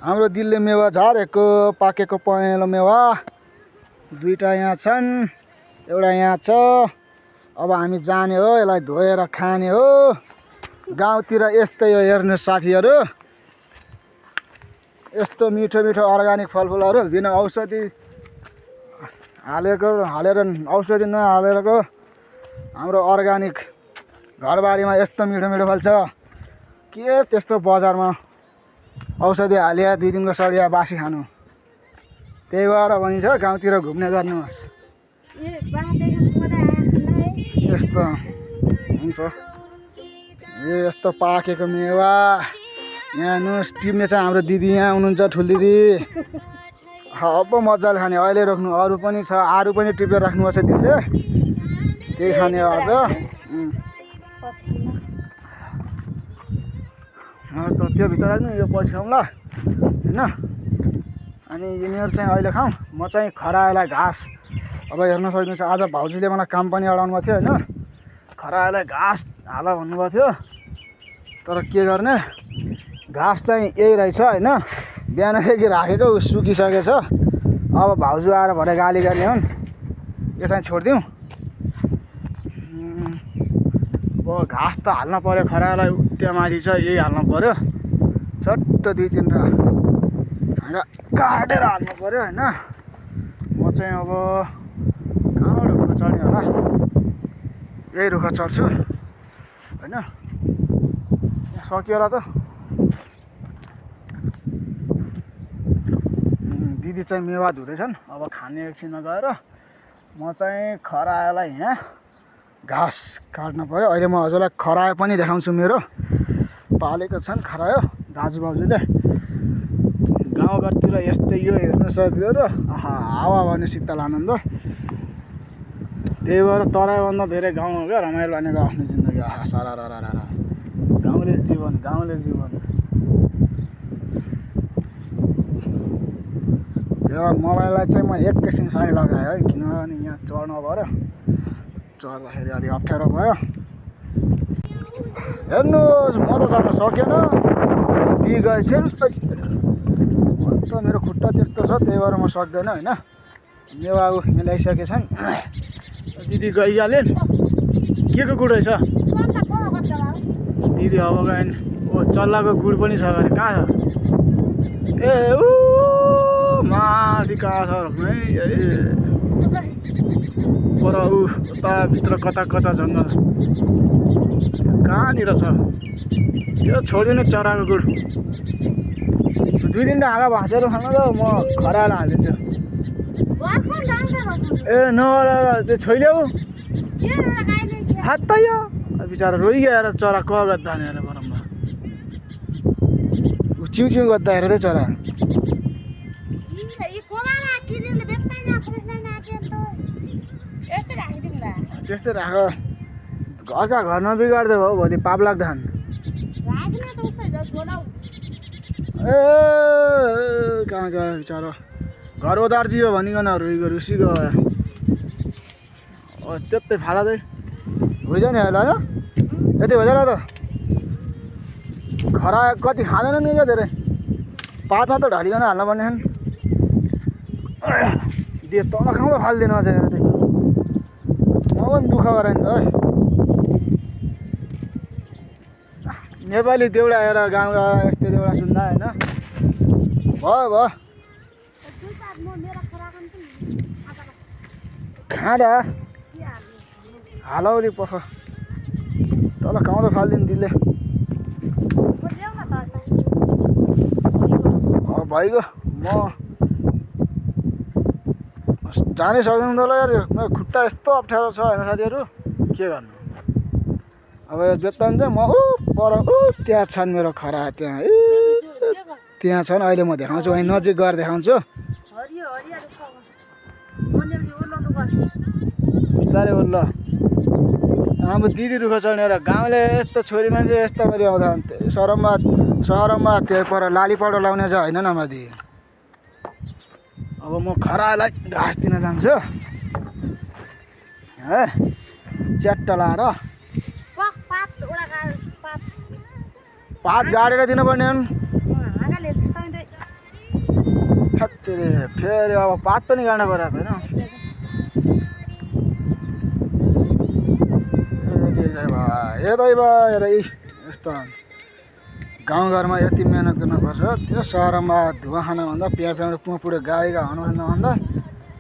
हाम्रो दिल्ली मेवा झरेको पाकेको पहेँलो मेवा दुईटा यहाँ छन्, एउटा यहाँ छ। अब हामी जाने हो, यसलाई धोएर खाने हो। गाउँतिर यस्तै हो हेर्नु साथीहरू, यस्तो मिठो मिठो अर्ग्यानिक फलफुलहरू बिना औषधि हालेर औषधि नहालेरको हाम्रो अर्ग्यानिक घरबारीमा यस्तो मिठो मिठो फल्छ। के त्यस्तो बजारमा औषधि हाले 2 दिनको सडिया बासी खानु। त्यही भएर भनिन्छ गाउँतिर घुम्ने गर्नुहोस्। यस्तो हुन्छ, यस्तो पाकेको मेवा यहाँ हेर्नुहोस्। टिप्ने चाहिँ हाम्रो दिदी यहाँ हुनुहुन्छ, ठुल दिदी। अब मजाले खाने, अहिले रोक्नु। अरू पनि छ, आरू पनि टिपेर राख्नुपर्छ दिदीले, त्यही खाने आज। त्यो भित्र राख्नु, यो पछि खाउँला होइन। अनि यिनीहरू चाहिँ अहिले खाउँ, म चाहिँ खरायोलाई घाँस। अब हेर्न सक्नुहुन्छ आज भाउजूले मलाई काम पनि अडाउनु भएको थियो होइन। खरायोलाई घाँस हाल भन्नुभएको थियो, तर के गर्ने, घाँस चाहिँ यही रहेछ होइन। बिहानदेखि राखेको सुकिसकेछ। अब भाउजू आएर भरे गाली गर्ने हुन्, यो चाहिँ छोडिदिउँ। अब घाँस त हाल्न पऱ्यो, खरायोलाई त्यहाँ माथि छ, यही हाल्नु पऱ्यो। चट्ट 2-3 हाँगा काटेर हाल्नु पऱ्यो होइन। म चाहिँ अब कहाँबाट रुख चढ्ने होला, यही रुख चढ्छु होइन। सकियो होला त। दिदी चाहिँ मेवा धुँदैछन्, अब खाने एकछिनमा गएर। म चाहिँ खरायोलाई यहाँ घाँस काट्न पऱ्यो। अहिले म हजुरलाई खरायो पनि देखाउँछु, मेरो पालेको छन् खरायो दाजुभाउजूले। गाउँघरतिर यस्तै यो हेर्नु सक्दैन। आहा, हावा भने शीतल आनन्द। त्यही भएर तराईभन्दा धेरै गाउँमा क्या रमाइलो भनेको आफ्नो जिन्दगी। आहा सारा गाउँले जीवन, गाउँले जीवन। यो मोबाइललाई चाहिँ म एकैछिन साइड लगाएँ है, किनभने यहाँ चढ्नु पऱ्यो। चढ्दाखेरि अलिक अप्ठ्यारो भयो। हेर्नुहोस्, म त चढ्न सकेन, दिदी गएछन्। त मेरो खुट्टा त्यस्तो छ, त्यही भएर म सक्दैन होइन। मेवा यहाँ ल्याइसकेछन्, दिदी गइहालिन्। के को गुड रहेछ दिदी? अब गएन। ओ चल्लाको गुड पनि छ अरे, कहाँ छ? ए ऊ माथि कहाँ छ है, पर ऊ उता भित्र कता कता जङ्गल कहाँनिर छ त्यो छोडिदिनु चराको गुड। 2 दिन हाँगा भाँसेर खानु त, म खरायोलाई हालिदिन्छु। ए नगर त्यो छोइल्याऊ हात त यो बिचरा रोइगएर चरा क गर्दा हेर बरम्बर चिउ चिउ गर्दा हेर रे चरा। त्यस्तै राख, घरका घर नबिगार्दै भयो भोलि पाप लाग्दैन। ए कहाँ गयो बिचरा, घर ओदार दियो भनिकन रुसी गयो। त्यस्तै फाला चाहिँ हुन्छ नि अहिले होइन। यति भइज त खरा कति खाँदैन नि क्या धेरै, पातमा त ढलिकन हाल्नुपर्ने दिए तल खाउँदा फाल्दिनँ अझ हेर। म पनि दुःख गरेँ नि त है। नेपाली देउडा हेर गाउँका यस्तो देउडा सुन्दा होइन। भयो खाँदा हालौली पख तल खाउँदा फालिदिनु दिले। भइगयो, म जानै सक्दैन तल यार। मेरो खुट्टा यस्तो अप्ठ्यारो छ होइन साथीहरू, के गर्नु। अब यो बेत्तन चाहिँ म पर त्यहाँ छन् मेरो खरा, त्यहाँ छन्। अहिले म देखाउँछु, वहीँ नजिक गएर देखाउँछु। बिस्तारै ओर्ल। अब दिदी रुख चढ्ने र गाउँले यस्तो छोरी मान्छे यस्तो गरी आउँदा सहरमा त्यही पर लाली पाउडर लाउने चाहिँ होइन नमाथि। अब म खरायोलाई घाँस दिन जान्छु है, च्याट्ट लाएर पात गाडेर दिनुपर्ने। हत्तेरे फेरि अब पात पनि गाड्नु पऱ्यो त होइन यतै भएर यस्तो गाउँघरमा यति मिहिनेत गर्नुपर्छ त्यो सहरमा धुवा खानुभन्दा प्याउनु पुँपुरो गाडीको हर्न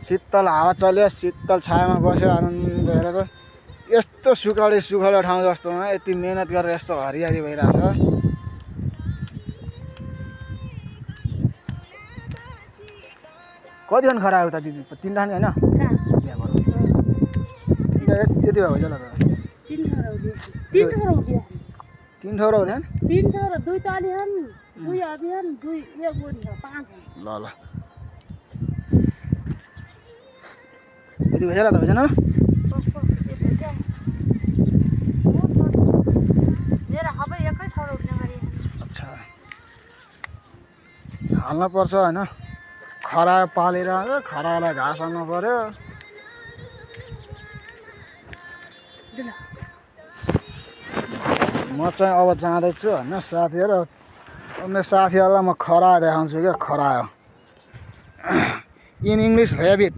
शीतल हावा चल्यो शीतल छायामा बस्यो आनन्द हेरेर त यस्तो सुखाउने ठाउँ जस्तोमा यति मिहिनेत गरेर यस्तो हरियाली भइरहेछ कति खन खरा आयो त दिदी 3 खाने होइन यति भयो होला त 3 ठौरा हुने 3 ठौरा 2 तालिहन 2 अभियान 2 एक गोरी 5 ल यति भयो होला त भएन मेरा हबै एकै ठौरा उठ्ने गरी अच्छा हाल्न पर्छ हैन खरा पालेर खरालाई घाँस हाल्नु पर्यो म चाहिँ अब जाँदैछु होइन साथीहरू मेरो साथीहरूलाई म खरा देखाउँछु क्या खरा हो इन इङ्ग्लिस ऱ्याबिट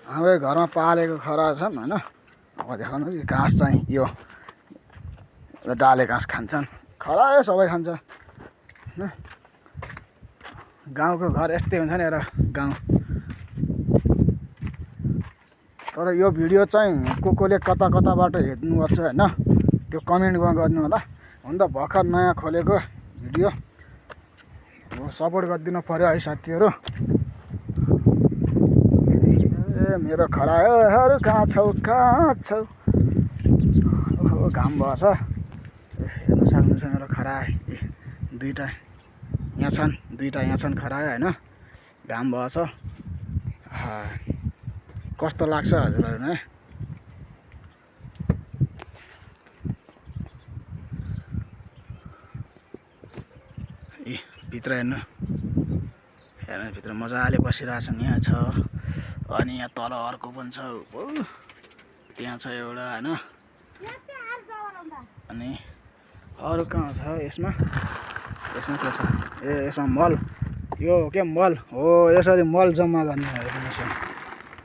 हाम्रो घरमा पालेको खरा छन् होइन अब देखाउनु कि घाँस चाहिँ यो डाले घाँस खान्छन् खरा सबै खान्छ होइन गाउँको घर यस्तै हुन्छ नि एउटा गाउँ तर यो भिडियो चाहिँ कोले कता कताबाट हेर्नुपर्छ होइन त्यो कमेन्टमा गर्नु होला हुन त भर्खर नयाँ खोलेको भिडियो सपोर्ट गरिदिनु पर्यो है साथीहरू ए मेरो खरायोहरू कहाँ छौ ओहो घाम भएछ हेर्नु सक्नुहुन्छ मेरो खरा दुईवटा यहाँ छन् खरायो होइन घाम भएछ कस्तो लाग्छ हजुरहरू नै भित्र हेर्नु भित्र मजाले बसिरहेछन् यहाँ छ अनि यहाँ तल अर्को पनि छ त्यहाँ छ एउटा होइन अनि अरू कहाँ छ यसमा के छ यसमा मल यो के मल हो यसरी मल जम्मा गर्ने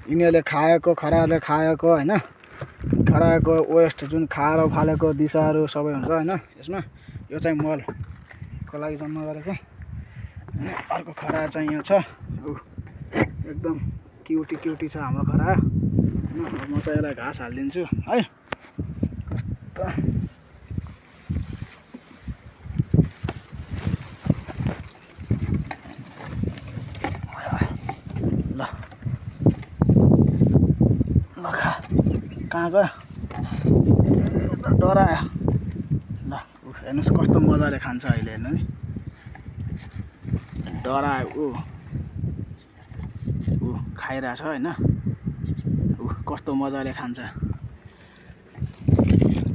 यिनीहरूले खाएको खराहरूले खाएको होइन खराएको वेस्ट जुन खाएर फालेको दिशाहरू सबै हुन्छ होइन यसमा यो चाहिँ मलको लागि जम्मा गरेको अर्को खरा चाहिँ यहाँ छ एकदम क्युटी छ हाम्रो खरा म चाहिँ यसलाई घाँस हालिदिन्छु है कस्तो ल कहाँ गयो डरायो ल हेर्नुहोस् कस्तो मजाले खान्छ अहिले हेर्नु नि डरायो ऊ खाइरहेछ होइन कस्तो मजाले खान्छ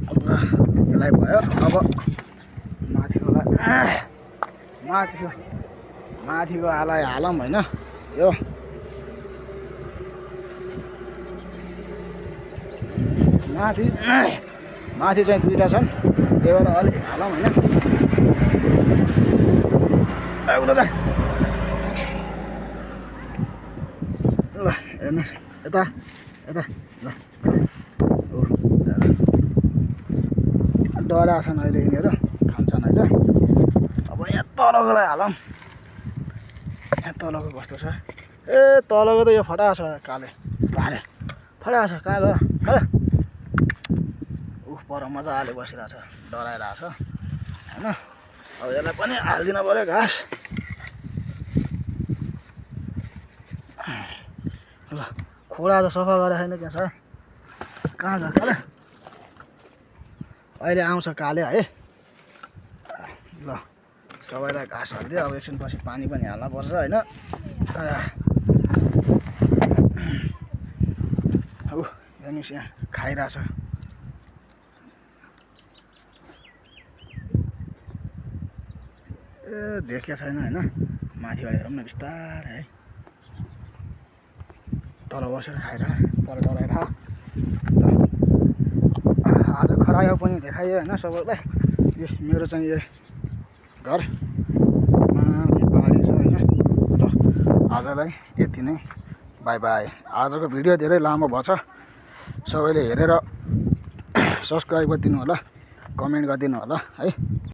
अब यसलाई भयो अब माथिको आलाई हालौँ होइन यो माथि चाहिँ दुईवटा छन् त्यही भएर अलिक हालौँ होइन ल हेर्नुहोस् यता ल डरा छन् अहिले यिनीहरू खान्छन् अहिले अब यहाँ तलकोलाई हालौँ यहाँ तलको कस्तो छ ए तलको त यो फटाएको छ काले भाले फटाएको छ कहाँ गयो खै पर मजाले बसिरहेछ डराइरहेछ होइन अब यसलाई पनि हालिदिनु पऱ्यो घाँस ल खोडा त सफा गरेर छैन त्यहाँ छ कहाँ छ काले अहिले आउँछ काले है ल सबैलाई घाँस हालिदियो अब एकछिनपछि पानी पनि हाल्नुपर्छ होइन हेर्नुहोस् यहाँ खाइरहेछ ए देखेको छैन होइन माथिबाट हेरौँ न बिस्तारै है तल बसेर खाएर पर डराएर आज खरायो पनि देखाइयो होइन सबैलाई यो मेरो चाहिँ घर माथि पहाडी छ होइन। ल आजलाई यति नै, बाई बाई। आजको भिडियो धेरै लामो भएछ, सबैले हेरेर सब्सक्राइब गरिदिनु होला, कमेन्ट गरिदिनु होला है।